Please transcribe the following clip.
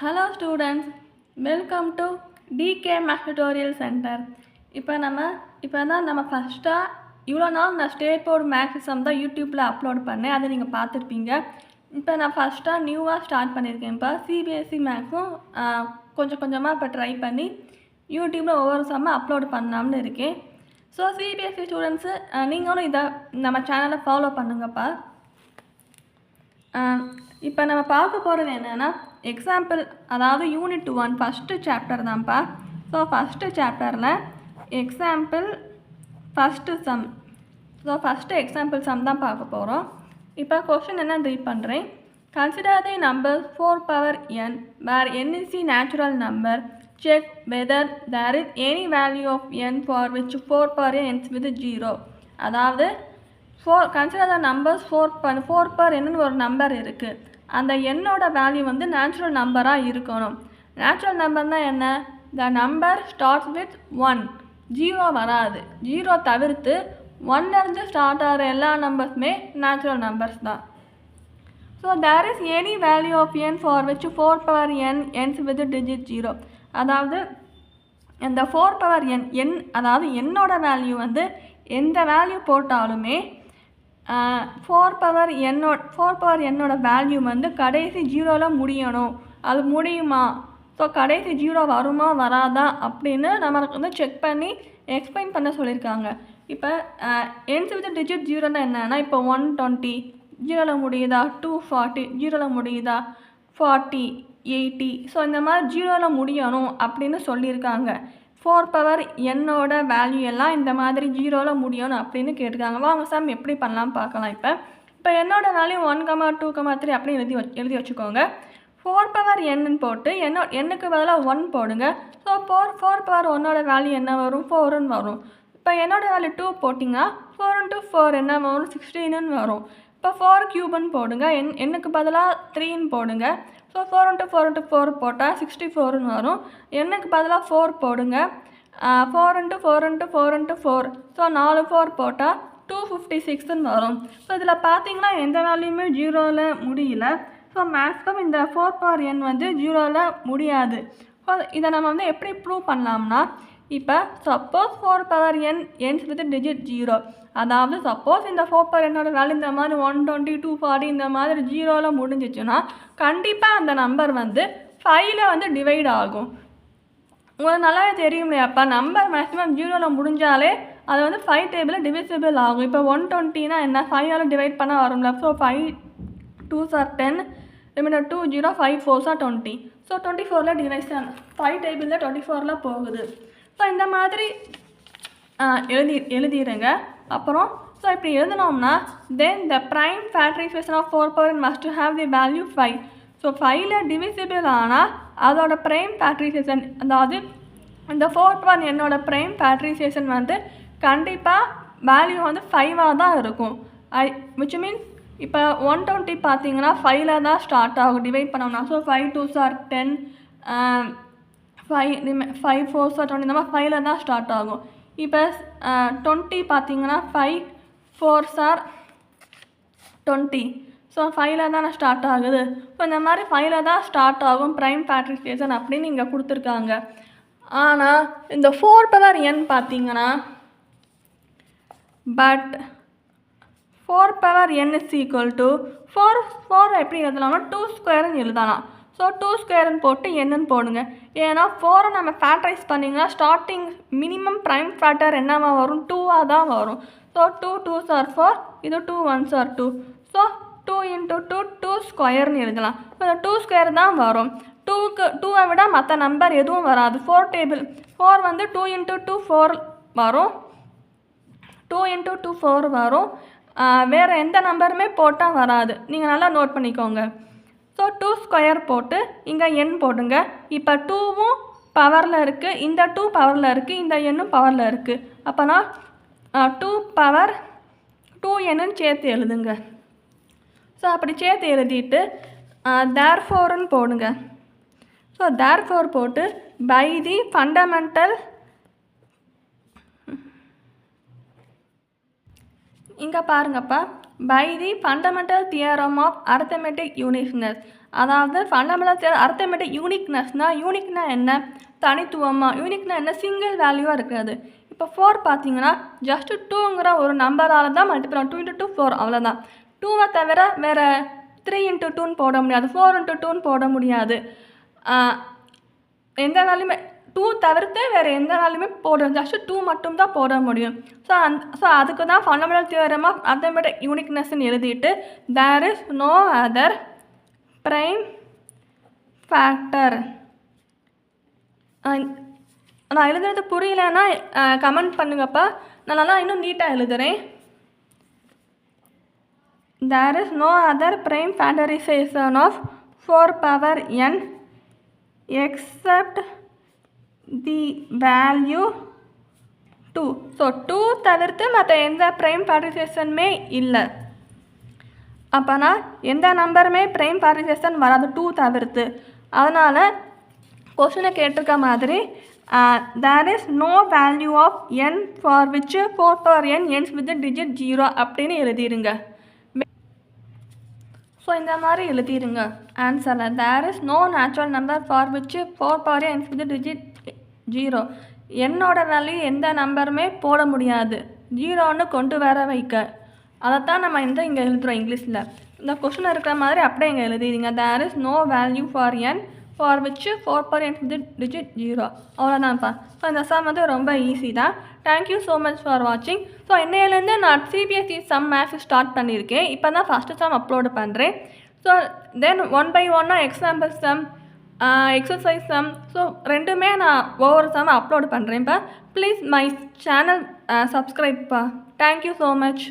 Hello students, welcome to DK Math Tutorial Center. இப்போ தான் நம்ம ஃபஸ்ட்டாக இவ்வளோ நாள் நான் ஸ்டேட் போர்டு மேக்ஸ் எக்ஸாம் தான் யூடியூப்பில் அப்லோட் பண்ணேன். அதை நீங்கள் பார்த்துருப்பீங்க. இப்போ நான் ஃபஸ்ட்டாக நியூவாக ஸ்டார்ட் பண்ணியிருக்கேன். இப்போ சிபிஎஸ்சி மேக்ஸும் கொஞ்சம் கொஞ்சமாக இப்போ ட்ரை பண்ணி யூடியூப்பில் ஒவ்வொரு சம்மாக அப்லோட் பண்ணலாம்னு இருக்கேன். ஸோ சிபிஎஸ்சி ஸ்டூடெண்ட்ஸு நீங்களும் இதை நம்ம சேனலை ஃபாலோ பண்ணுங்கப்பா. இப்போ நம்ம பார்க்க போகிறது என்னென்னா எக்ஸாம்பிள், அதாவது யூனிட் 1 ஃபஸ்ட்டு சாப்டர் தான்ப்பா. ஸோ ஃபஸ்ட்டு சாப்டரில் example first sum. So first example sum தான் பார்க்க போகிறோம். இப்போ கொஷின் என்னன்னு ரீட் பண்ணுறேன். Consider the numbers 4 power n where n is the natural number. Check whether there is any value of n for which 4 power n ends with 0. அதாவது consider the numbers 4 per n ஒரு number இருக்குது. அந்த என்னோட value வந்து natural நம்பராக இருக்கணும். Natural நம்பர்னால் என்ன? The number starts with 1, 0 வராது. 0 தவிர்த்து 1லேருந்து ஸ்டார்ட் ஆகிற எல்லா நம்பர்ஸுமே நேச்சுரல் நம்பர்ஸ் தான். So there is any value of n for which 4 power n ends with digit 0. அதாவது இந்த 4 power n அதாவது என்னோட வேல்யூ வந்து எந்த வேல்யூ போட்டாலுமே 4 power என்னோட வேல்யூ வந்து கடைசி 0ல் முடியணும். அது முடியுமா? ஸோ கடைசி 0 வருமா வராதா அப்படின்னு நம்மளுக்கு வந்து செக் பண்ணி எக்ஸ்பிளைன் பண்ண சொல்லியிருக்காங்க. இப்போ ends with digit 0ன்னா என்னன்னா, இப்போ 120 0ல் முடியுதா, 240 0ல் முடியுதா, 40 80 ஸோ இந்த மாதிரி 0ல் முடியணும் அப்படின்னு சொல்லியிருக்காங்க. 4 power என்னோட வேல்யூ எல்லாம் இந்த மாதிரி 0ல் முடியணும் அப்படின்னு கேட்டிருக்காங்க. வாங்க சம் எப்படி பண்ணலாம் பார்க்கலாம். இப்போ என்னோட வேல்யூ 1, 2, 3 அப்படின்னு எழுதி வச்சுக்கோங்க. 4 power n போட்டு என்னுக்கு பதிலாக 1 போடுங்க. ஸோ 4 power 1ஓட வேல்யூ என்ன வரும்? 4ன்னு வரும். இப்போ என்னோட வேல்யூ 2 போட்டிங்கன்னா 4 × 4 என்ன வரும்? 16ன்னு வரும். இப்போ 4 cube போடுங்க. என்னுக்கு பதிலாக 3ன்னு போடுங்க. ஸோ 4 × 4 × 4 போட்டால் 64ன்னு வரும். என்னுக்கு பதிலாக 4 போடுங்க. 4 × 4 × 4 × 4 ஸோ 4 4 போட்டால் 256ன்னு வரும். ஸோ இதில் பார்த்தீங்கன்னா எந்த வேல்யூமே 0ல் முடியல. ஸோ மேக்ஸிமம் இந்த 4 power n வந்து 0ல் முடியாது. ஸோ இதை நம்ம வந்து எப்படி ப்ரூவ் பண்ணலாம்னா, இப்போ suppose 4 power n ends with digit 0, அதாவது சப்போஸ் இந்த 4 power என்னோட வேல்யூ இந்த மாதிரி 120 240 இந்த மாதிரி 0ல் முடிஞ்சிச்சுன்னா கண்டிப்பாக அந்த நம்பர் வந்து 5ல் வந்து டிவைட் ஆகும். உங்களுக்கு நல்லாவே தெரியும் இல்லையாப்பா, நம்பர் மேக்ஸிமம் 0ல் முடிஞ்சாலே அது வந்து 5 டேபிளில் டிவிசிபிள் ஆகும். இப்போ 120னா என்ன? 5ஆல் டிவைட் பண்ண வரும்ல. So 5 2s are 10, reminder 2 0, 5 4s are 20. So 24ல் டிவைஷன் 5 டேபிளில் 24ல் போகுது. ஸோ இந்த மாதிரி எழுதிடுங்க. அப்புறம் ஸோ இப்படி எழுதினோம்னா then the prime factorisation of 4 power n must have the value 5. So 5ல் டிவிசிபிள் ஆனால் அதோட ப்ரைம் ஃபேக்டரைசேஷன், அதாவது இந்த 4 power என்னோட ப்ரைம் ஃபேக்டரைசேஷன் வந்து கண்டிப்பாக வேல்யூ வந்து 5ஆக தான் இருக்கும். விச் மீன்ஸ் இப்போ 120 பார்த்தீங்கன்னா 5ல் தான் ஸ்டார்ட் ஆகும் டிவைட் பண்ணோம்னா. So 5 2s are 10, 5 4s are 20 இந்த மாதிரி 5ல் தான் ஸ்டார்ட் ஆகும். இப்போ 20 பார்த்தீங்கன்னா 5 4s are 20. ஸோ 5ல் தான் ஸ்டார்ட் ஆகுது. ஸோ இந்த மாதிரி 5ல் தான் ஸ்டார்ட் ஆகும் ப்ரைம் ஃபேக்டரைசேஷன் அப்படின்னு இங்கே கொடுத்துருக்காங்க. ஆனால் இந்த 4 power n பார்த்தீங்கன்னா but 4 power n is equal to 4 எப்படி எழுதலாம்னா 2 ஸ்கொயர்னு எழுதலாம். ஸோ 2 ஸ்கொயர்னு போட்டு என்னன்னு போடுங்க. ஏன்னா 4 நம்ம ஃபேக்டரைஸ் பண்ணிங்கன்னா ஸ்டார்டிங் மினிமம் ப்ரைம் ஃபேக்டர் என்னவா வரும்? 2ஆக தான் வரும். ஸோ 2 2s are 4, இது 2 1s are 2. ஸோ 2 × 2 2 ஸ்கொயர்னு எழுதலாம். ஸோ 2 ஸ்கொயர் தான் வரும். 2வை விட மற்ற நம்பர் எதுவும் வராது. 4 டேபிள் 4 வந்து 2 × 2 4 வரும். 2 × 2 4 வரும். வேறு எந்த நம்பருமே போட்டால் வராது. நீங்கள் நல்லா நோட் பண்ணிக்கோங்க. ஸோ 2 ஸ்கொயர் போட்டு இங்கே n போடுங்க. இப்போ 2வும் பவரில் இருக்குது, இந்த 2 பவரில் இருக்குது, இந்த எண்ணும் பவரில் இருக்குது. அப்போனா 2 power 2nன்னு சேர்த்து எழுதுங்க. ஸோ அப்படி சேர்த்து எழுதிட்டு therefore போடுங்க. ஸோ therefore போட்டு by the fundamental, இங்கே பாருங்கப்பா, by the fundamental theorem of arithmetic uniqueness, அதாவது ஃபண்டமெண்டல் அரித்மெட்டிக் யூனிக்னா என்ன, தனித்துவமாக. யூனிக்னா என்ன, சிங்கிள் வேல்யூவாக இருக்கிறது. இப்போ 4 பார்த்தீங்கன்னா ஜஸ்ட்டு 2ங்கிற ஒரு நம்பரால் தான் மல்டிபிள் 2 × 2 4 அவ்வளோதான். 2வை தவிர வேறு 3 × 2ன்னு போட முடியாது, 4 × 2ன்னு போட முடியாது. எந்த வேல்யூமே 2 தவிர்த்து வேறு எந்த வேல்யூமே போடணும், ஜஸ்ட்டு 2 மட்டும்தான் போட முடியும். ஸோ அதுக்கு தான் ஃபண்டமெண்டல் தியரம் ஆஃப் அரித்மெட்டிக் யூனிக்னஸ்ன்னு எழுதிட்டு there is no other prime factor. நான் எழுதுறது புரியலன்னா கமெண்ட் பண்ணுங்கப்பா, நான் நல்லா இன்னும் நீட்டாக எழுதுகிறேன். There is no other prime factorization of 4 power n except the value 2. So 2 தவிர்த்து மற்ற எந்த ப்ரைம் ஃபேக்டரைசேஷனுமே இல்லை. அப்போனா எந்த நம்பருமே ப்ரைம் ஃபேக்டரைசேஷன் வராது 2 தவிர்த்து. அதனால் கொஷினை கேட்டிருக்க மாதிரி there is no value of n for which 4 power n ends with the digit 0 அப்படின்னு எழுதிருங்க. ஸோ இந்த மாதிரி எழுதிருங்க ஆன்சரில். There is no natural number for which 4 power n ends with the digit 0. என்னோட வேல்யூ எந்த நம்பருமே போட முடியாது, 0ன்னு கொண்டு வர வைக்க. அதைத்தான் நம்ம இங்கே எழுதுகிறோம் இங்கிலீஷில். இந்த கொஷின் இருக்கிற மாதிரி அப்படியே இங்கே எழுதிடுங்க. There is no value for n for which 4 power n ends with the digit 0. அவ்வளோதான்ப்பா. ஸோ இந்த சம் வந்து ரொம்ப ஈஸி தான். தேங்க்யூ ஸோ மச் ஃபார் வாட்சிங். ஸோ இன்னையிலேருந்து நான் சிபிஎஸ்சி சம் மேத்ஸ் ஸ்டார்ட் பண்ணியிருக்கேன். இப்போ தான் ஃபஸ்ட்டு சம் அப்லோடு பண்ணுறேன். So then 1 by 1 example sum, exercise sum, so ரெண்டுமே நான் ஒவ்வொரு சம் அப்லோடு பண்ணுறேன்ப்பா. ப்ளீஸ் மை சேனல் சப்ஸ்கிரைப்ப்பா. Thank you so much.